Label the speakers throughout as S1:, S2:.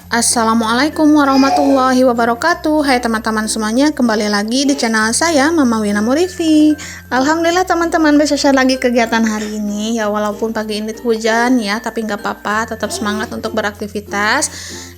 S1: Assalamualaikum warahmatullahi wabarakatuh. Hai teman-teman semuanya, kembali lagi di channel saya Mama Wina Murifi. Alhamdulillah teman-teman besok lagi kegiatan hari ini ya, walaupun pagi ini hujan ya, tapi nggak apa-apa, tetap semangat untuk beraktivitas.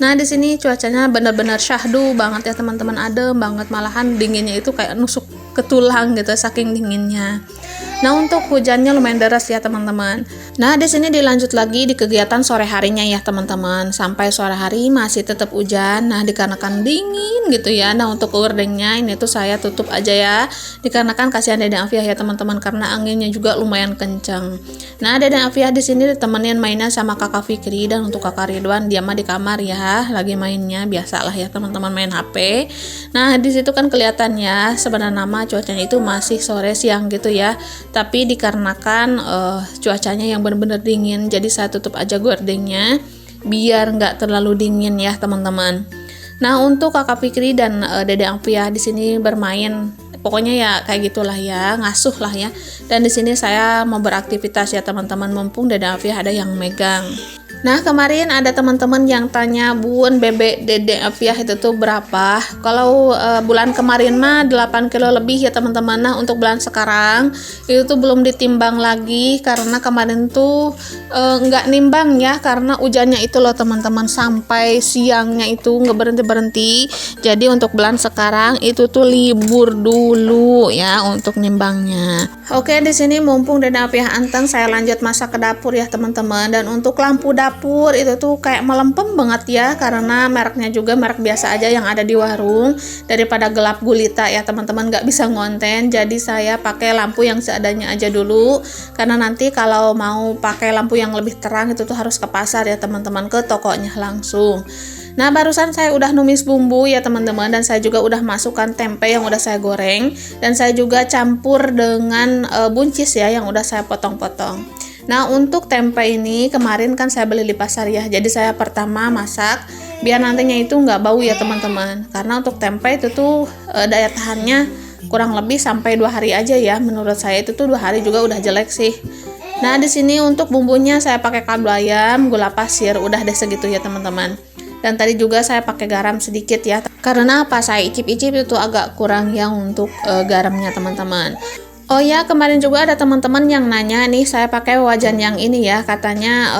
S1: Nah di sini cuacanya benar-benar syahdu banget ya teman-teman, adem banget, malahan dinginnya itu kayak nusuk ke tulang gitu saking dinginnya. Nah untuk hujannya lumayan deras ya teman-teman. Nah di sini dilanjut lagi di kegiatan sore harinya ya teman-teman. Sampai sore hari masih tetap hujan. Nah dikarenakan dingin gitu ya. Nah untuk gordengnya ini tuh saya tutup aja ya. Dikarenakan kasihan Dede Afiah ya teman-teman, karena anginnya juga lumayan kencang. Nah Dede Afiah di sini ditemenin mainnya sama Kakak Fikri, dan untuk Kakak Ridwan dia mah di kamar ya, lagi mainnya biasalah ya teman-teman, main HP. Nah di situ kan kelihatannya sebenarnya nama cuacanya itu masih sore siang gitu ya. Tapi dikarenakan cuacanya yang benar-benar dingin, jadi saya tutup aja gordengnya biar nggak terlalu dingin ya teman-teman. Nah untuk Kakak Fikri dan Dede Afiah di sini bermain, pokoknya ya kayak gitulah ya, ngasuh lah ya. Dan di sini saya mau beraktivitas ya teman-teman, mumpung Dede Afiah ada yang megang. Nah kemarin ada teman-teman yang tanya, Bun, bebek Dede Afiah itu tuh berapa? Kalau bulan kemarin mah 8 kilo lebih ya teman-teman. Nah untuk bulan sekarang itu tuh belum ditimbang lagi, karena kemarin tuh nggak nimbang ya, karena hujannya itu loh teman-teman, sampai siangnya itu nggak berhenti-berhenti. Jadi untuk bulan sekarang itu tuh libur dulu ya untuk nimbangnya. Oke, di sini mumpung Dede Afiah anteng, saya lanjut masak ke dapur ya teman-teman. Dan untuk lampu dapur itu tuh kayak melempem banget ya, karena mereknya juga merek biasa aja yang ada di warung. Daripada gelap gulita ya teman-teman, nggak bisa ngonten, jadi saya pakai lampu yang seadanya aja dulu. Karena nanti kalau mau pakai lampu yang lebih terang itu tuh harus ke pasar ya teman-teman, ke tokonya langsung. Nah barusan saya udah numis bumbu ya teman-teman, dan saya juga udah masukkan tempe yang udah saya goreng, dan saya juga campur dengan buncis ya yang udah saya potong-potong. Nah untuk tempe ini kemarin kan saya beli di pasar ya, jadi saya pertama masak biar nantinya itu nggak bau ya teman-teman. Karena untuk tempe itu tuh daya tahannya kurang lebih sampai 2 hari aja ya, menurut saya itu tuh 2 hari juga udah jelek sih. Nah di sini untuk bumbunya saya pakai kaldu ayam, gula pasir, udah deh segitu ya teman-teman. Dan tadi juga saya pakai garam sedikit ya, karena apa, saya icip-icip itu agak kurang yang untuk garamnya teman-teman. Oh ya, kemarin juga ada teman-teman yang nanya nih, saya pakai wajan yang ini ya, katanya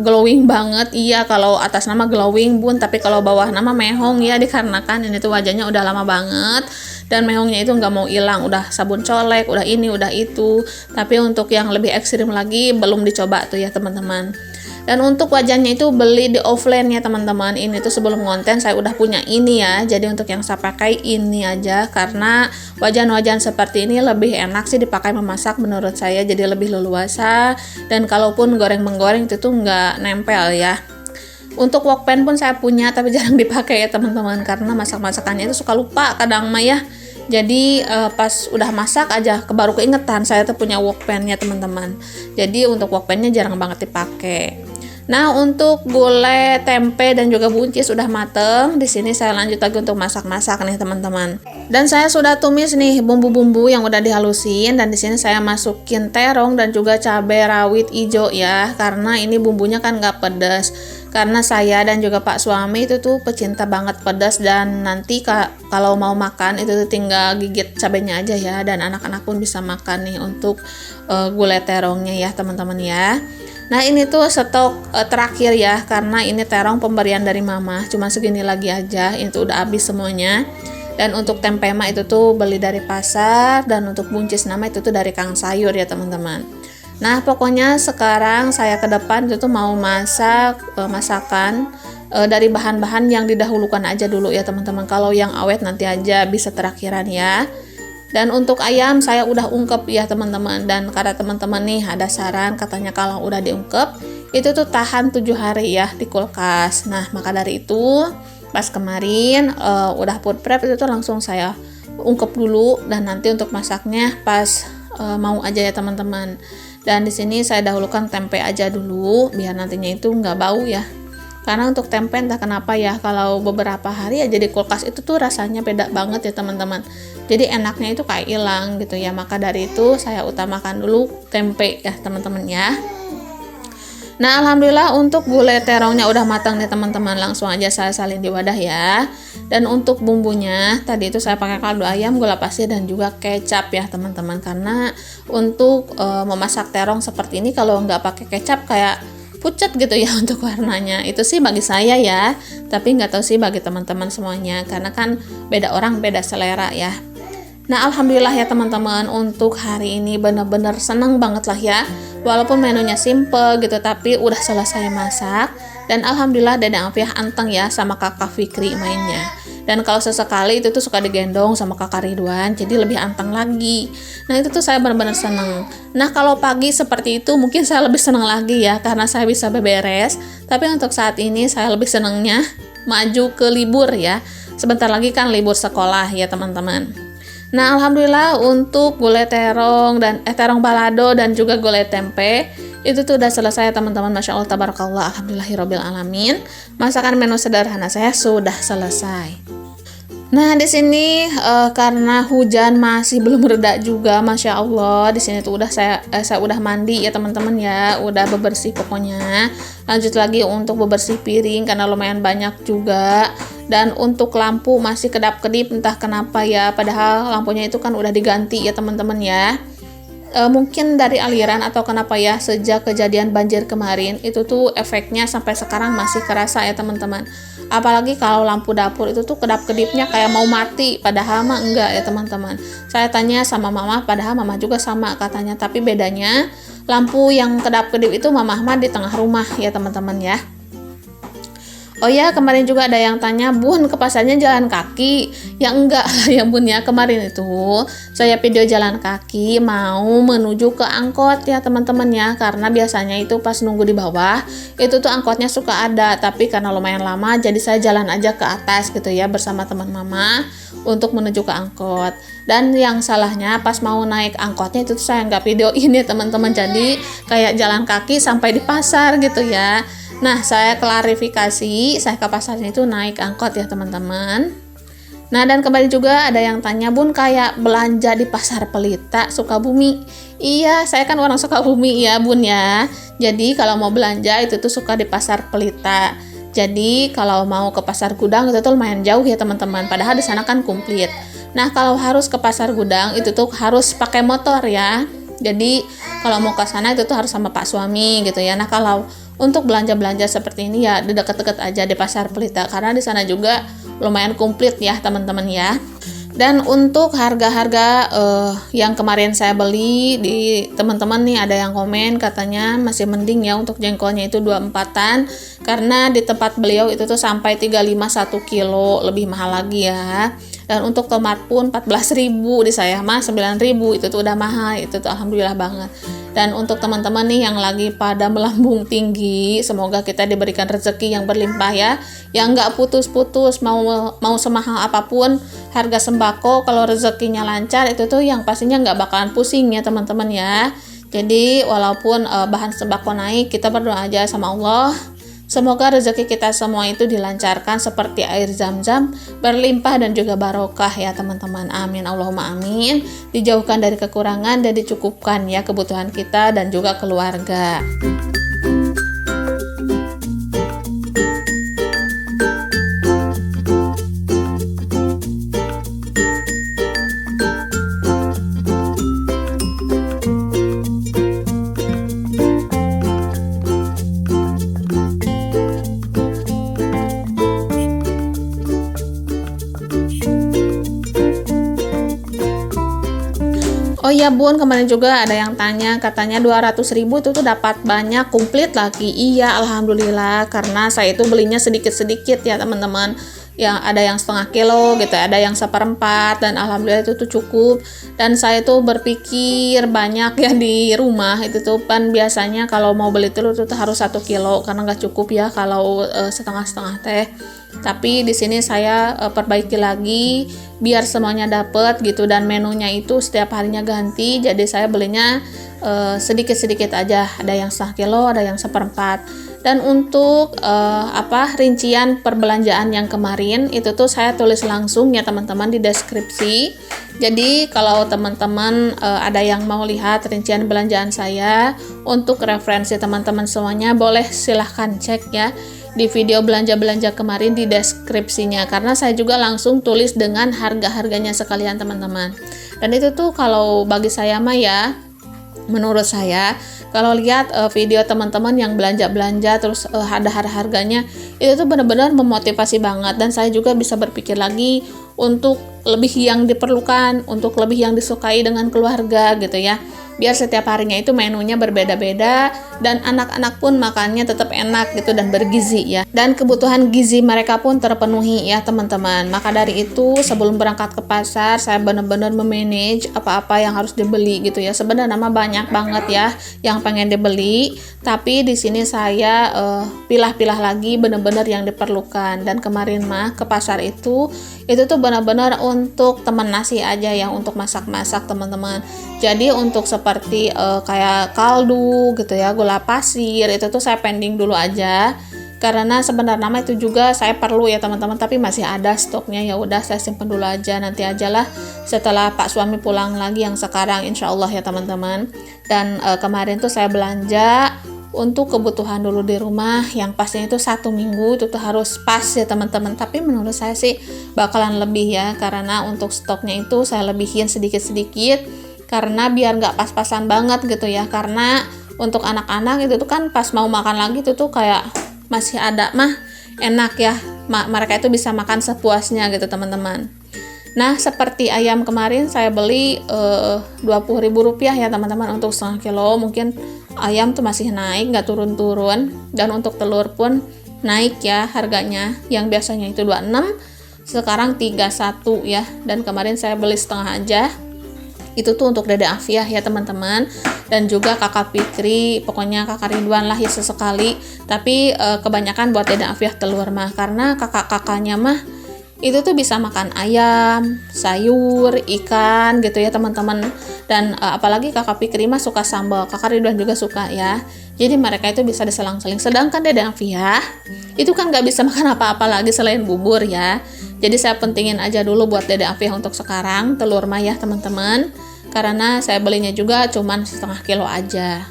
S1: glowing banget. Iya, kalau atas nama glowing Bun, tapi kalau bawah nama mehong ya, dikarenakan ini tuh wajannya udah lama banget dan mehongnya itu nggak mau hilang, udah sabun colek, udah ini udah itu. Tapi untuk yang lebih ekstrim lagi belum dicoba tuh ya teman-teman. Dan untuk wajannya itu beli di offline ya teman-teman. Ini tuh sebelum konten saya udah punya ini ya, jadi untuk yang saya pakai ini aja, karena wajan-wajan seperti ini lebih enak sih dipakai memasak menurut saya, jadi lebih leluasa, dan kalaupun goreng-menggoreng itu tuh nggak nempel ya. Untuk wokpan pun saya punya, tapi jarang dipakai ya teman-teman, karena masak-masakannya itu suka lupa kadang mah ya. Jadi pas udah masak aja baru keingetan saya tuh punya wokpan ya teman-teman. Jadi untuk wokpannya jarang banget dipakai. Nah untuk gulai, tempe dan juga buncis udah mateng. Di sini saya lanjut lagi untuk masak-masak nih teman-teman. Dan saya sudah tumis nih bumbu-bumbu yang udah dihalusin, dan di sini saya masukin terong dan juga cabai rawit hijau ya, karena ini bumbunya kan nggak pedas. Karena saya dan juga Pak suami itu tuh pecinta banget pedas, dan nanti kalau mau makan itu tuh tinggal gigit cabenya aja ya, dan anak-anak pun bisa makan nih untuk gulai terongnya ya teman-teman ya. Nah ini tuh stok terakhir ya, karena ini terong pemberian dari mama, cuma segini lagi aja, itu udah habis semuanya. Dan untuk tempe mah itu tuh beli dari pasar, dan untuk buncis nama itu tuh dari Kang Sayur ya teman-teman. Nah pokoknya sekarang saya ke depan itu tuh mau masak masakan dari bahan-bahan yang didahulukan aja dulu ya teman-teman. Kalau yang awet nanti aja bisa terakhiran ya. Dan untuk ayam saya udah ungkep ya teman-teman, dan kata teman-teman nih ada saran, katanya kalau udah diungkep itu tuh tahan 7 hari ya di kulkas. Nah maka dari itu pas kemarin udah food prep itu tuh langsung saya ungkep dulu, dan nanti untuk masaknya pas mau aja ya teman-teman. Dan di sini saya dahulukan tempe aja dulu biar nantinya itu nggak bau ya. Karena untuk tempe entah kenapa ya, kalau beberapa hari aja di kulkas itu tuh rasanya beda banget ya teman-teman. Jadi enaknya itu kayak hilang gitu ya. Maka dari itu saya utamakan dulu tempe ya teman-teman ya. Nah, alhamdulillah untuk gulai terongnya udah matang nih teman-teman. Langsung aja saya salin di wadah ya. Dan untuk bumbunya, tadi itu saya pakai kaldu ayam, gula pasir, dan juga kecap ya teman-teman. Karena untuk memasak terong seperti ini kalau nggak pakai kecap kayak pucat gitu ya untuk warnanya. Itu sih bagi saya ya. Tapi nggak tahu sih bagi teman-teman semuanya. Karena kan beda orang, beda selera ya. Nah, alhamdulillah ya teman-teman, untuk hari ini bener-bener seneng banget lah ya. Walaupun menunya simple gitu, tapi udah selesai masak. Dan alhamdulillah Dede Afiah anteng ya sama kakak Fikri mainnya. Dan kalau sesekali itu tuh suka digendong sama kakak Ridwan, jadi lebih anteng lagi. Nah, itu tuh saya bener-bener seneng. Nah, kalau pagi seperti itu mungkin saya lebih seneng lagi ya, karena saya bisa beberes. Tapi untuk saat ini saya lebih senengnya maju ke libur ya. Sebentar lagi kan libur sekolah ya teman-teman. Nah, alhamdulillah untuk gulai terong dan terong balado dan juga gulai tempe itu tuh udah selesai ya teman-teman. Masya Allah, tabarakallah, alhamdulillahirabbil alamin. Masakan menu sederhana saya sudah selesai. Nah, di sini karena hujan masih belum reda juga, masya Allah, di sini tuh udah saya udah mandi ya teman-teman ya, udah bebersih pokoknya. Lanjut lagi untuk bebersih piring karena lumayan banyak juga. Dan untuk lampu masih kedap-kedip entah kenapa ya, padahal lampunya itu kan udah diganti ya teman-teman ya. Mungkin dari aliran atau kenapa ya, sejak kejadian banjir kemarin itu tuh efeknya sampai sekarang masih kerasa ya teman-teman. Apalagi kalau lampu dapur itu tuh kedap-kedipnya kayak mau mati, padahal mah enggak ya teman-teman. Saya tanya sama mama, padahal mama juga sama katanya, tapi bedanya lampu yang kedap-kedip itu mama mah di tengah rumah ya teman-teman ya. Oh ya, kemarin juga ada yang tanya, Bun, ke pasarnya jalan kaki? Ya enggak ya Bun ya, kemarin itu saya video jalan kaki mau menuju ke angkot ya teman-teman ya. Karena biasanya itu pas nunggu di bawah, itu tuh angkotnya suka ada. Tapi karena lumayan lama, jadi saya jalan aja ke atas gitu ya bersama teman mama untuk menuju ke angkot. Dan yang salahnya pas mau naik angkotnya itu tuh saya nggak videoin ya teman-teman. Jadi kayak jalan kaki sampai di pasar gitu ya. Nah, saya klarifikasi, saya ke pasarnya itu naik angkot ya teman-teman. Nah, dan kembali juga ada yang tanya, Bun, kayak belanja di Pasar Pelita, Sukabumi. Iya, saya kan orang Sukabumi ya Bun ya. Jadi kalau mau belanja itu tuh suka di Pasar Pelita. Jadi kalau mau ke Pasar Gudang itu tuh lumayan jauh ya teman-teman. Padahal di sana kan komplit. Nah, kalau harus ke Pasar Gudang itu tuh harus pakai motor ya. Jadi kalau mau ke sana itu tuh harus sama Pak suami gitu ya. Nah, kalau untuk belanja-belanja seperti ini ya di dekat-dekat aja di Pasar Pelita karena di sana juga lumayan komplit ya teman-teman ya. Dan untuk harga-harga yang kemarin saya beli di teman-teman nih ada yang komen katanya masih mending ya untuk jengkolnya itu 24-an karena di tempat beliau itu tuh sampai 35 1 kilo lebih mahal lagi ya. Dan untuk tomat pun 14.000, di saya mah 9.000, itu tuh udah mahal, itu tuh alhamdulillah banget. Dan untuk teman-teman nih yang lagi pada melambung tinggi, semoga kita diberikan rezeki yang berlimpah ya, yang nggak putus-putus, mau semahal apapun harga sembako, kalau rezekinya lancar itu tuh yang pastinya nggak bakalan pusing ya teman-teman ya. Jadi walaupun bahan sembako naik, kita berdoa aja sama Allah. Semoga rezeki kita semua itu dilancarkan seperti air zam-zam, berlimpah dan juga barokah ya teman-teman. Amin, Allahumma amin. Dijauhkan dari kekurangan dan dicukupkan ya kebutuhan kita dan juga keluarga. Oh iya Bun, kemarin juga ada yang tanya, katanya 200.000 itu tuh dapat banyak, komplit lagi. Iya, alhamdulillah, karena saya itu belinya sedikit-sedikit ya teman-teman. Yang ada yang setengah kilo gitu, ada yang 1/4, dan alhamdulillah itu tuh cukup. Dan saya tuh berpikir banyak ya di rumah itu tuh kan biasanya kalau mau beli telur itu tuh harus 1 kilo karena nggak cukup ya kalau setengah-setengah teh. Tapi di sini saya perbaiki lagi biar semuanya dapet gitu, dan menunya itu setiap harinya ganti. Jadi saya belinya sedikit-sedikit aja, ada yang 1/2 kilo, ada yang 1/4. Dan untuk rincian perbelanjaan yang kemarin itu tuh saya tulis langsung ya teman-teman di deskripsi. Jadi kalau teman-teman ada yang mau lihat rincian belanjaan saya untuk referensi teman-teman semuanya, boleh silahkan cek ya di video belanja-belanja kemarin di deskripsinya, karena saya juga langsung tulis dengan harga-harganya sekalian teman-teman. Dan itu tuh kalau bagi saya mah ya, menurut saya kalau lihat video teman-teman yang belanja-belanja terus ada harga-harganya, itu tuh benar-benar memotivasi banget, dan saya juga bisa berpikir lagi untuk lebih yang diperlukan, untuk lebih yang disukai dengan keluarga gitu ya. Biar setiap harinya itu menunya berbeda-beda dan anak-anak pun makannya tetap enak gitu dan bergizi ya. Dan kebutuhan gizi mereka pun terpenuhi ya teman-teman. Maka dari itu sebelum berangkat ke pasar saya benar-benar memanage apa-apa yang harus dibeli gitu ya. Sebenarnya banyak banget ya yang pengen dibeli, tapi di sini saya pilah-pilah lagi benar-benar yang diperlukan. Dan kemarin mah ke pasar itu tuh benar-benar untuk temen nasi aja ya, untuk masak-masak teman-teman. Jadi untuk seperti kayak kaldu gitu ya, gula pasir, itu tuh saya pending dulu aja. Karena sebenarnya itu juga saya perlu ya teman-teman, tapi masih ada stoknya, ya udah saya simpen dulu aja, nanti ajalah setelah Pak suami pulang lagi yang sekarang insya Allah ya teman-teman. Dan kemarin tuh saya belanja untuk kebutuhan dulu di rumah yang pastinya itu 1 minggu itu tuh harus pas ya teman-teman. Tapi menurut saya sih bakalan lebih ya, karena untuk stoknya itu saya lebihin sedikit-sedikit karena biar nggak pas-pasan banget gitu ya. Karena untuk anak-anak itu tuh kan pas mau makan lagi itu tuh kayak masih ada mah enak ya, mereka itu bisa makan sepuasnya gitu teman-teman. Nah seperti ayam kemarin saya beli Rp20.000 ya teman-teman untuk 1/2 kilo. Mungkin ayam tuh masih naik, nggak turun-turun. Dan untuk telur pun naik ya harganya, yang biasanya itu 26 sekarang 31 ya. Dan kemarin saya beli setengah aja. Itu tuh untuk Dede Afiah ya teman-teman, dan juga kakak Fikri, pokoknya kakak Ridwan lah ya sesekali. Tapi kebanyakan buat Dede Afiah telur mah, karena kakak-kakaknya mah itu tuh bisa makan ayam, sayur, ikan gitu ya teman-teman. Dan apalagi kakak Fikri mah suka sambal, kakak Ridwan juga suka ya. Jadi mereka itu bisa diselang-seling. Sedangkan Dede Afiah itu kan nggak bisa makan apa-apa lagi selain bubur ya. Jadi saya pentingin aja dulu buat Dede Afiah untuk sekarang telur mah ya teman-teman, karena saya belinya juga cuman 1/2 kilo aja.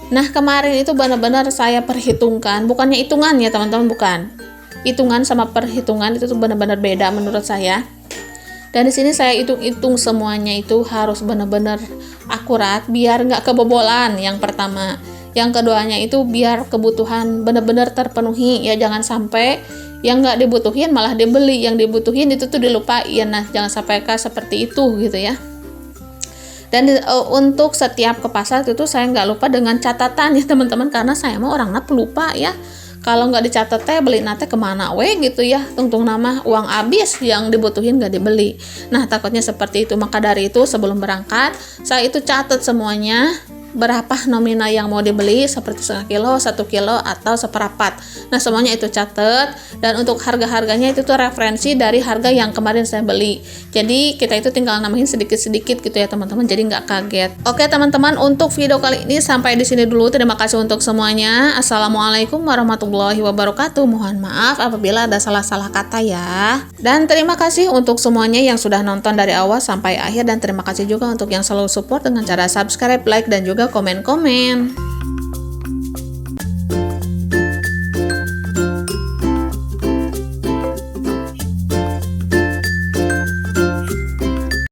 S1: Nah kemarin itu benar-benar saya perhitungkan, bukannya hitungan ya teman-teman, bukan. Hitungan sama perhitungan itu tuh benar-benar beda menurut saya. Dan di sini saya hitung-hitung semuanya itu harus benar-benar akurat biar nggak kebobolan yang pertama. Yang keduanya itu biar kebutuhan benar-benar terpenuhi ya, jangan sampai yang nggak dibutuhin malah dibeli, yang dibutuhin itu tuh dilupain. Nah jangan sampai seperti itu gitu ya. Dan untuk setiap ke pasar itu saya nggak lupa dengan catatan ya teman-teman, karena saya mah orangnya pelupa ya. Kalau nggak dicatat teh beli nate kemana gitu ya, tungtung nama uang habis, yang dibutuhin nggak dibeli. Nah takutnya seperti itu. Maka dari itu sebelum berangkat saya itu catat semuanya, berapa nominal yang mau dibeli, seperti 1/2 kilo, 1 kilo, atau seperempat. Nah semuanya itu catat. Dan untuk harga-harganya itu tuh referensi dari harga yang kemarin saya beli. Jadi kita itu tinggal nambahin sedikit-sedikit gitu ya teman-teman, jadi nggak kaget. Oke teman-teman, untuk video kali ini sampai di sini dulu. Terima kasih untuk semuanya. Assalamualaikum warahmatullahi wabarakatuh. Mohon maaf apabila ada salah-salah kata ya. Dan terima kasih untuk semuanya yang sudah nonton dari awal sampai akhir, dan terima kasih juga untuk yang selalu support dengan cara subscribe, like, dan juga komen-komen.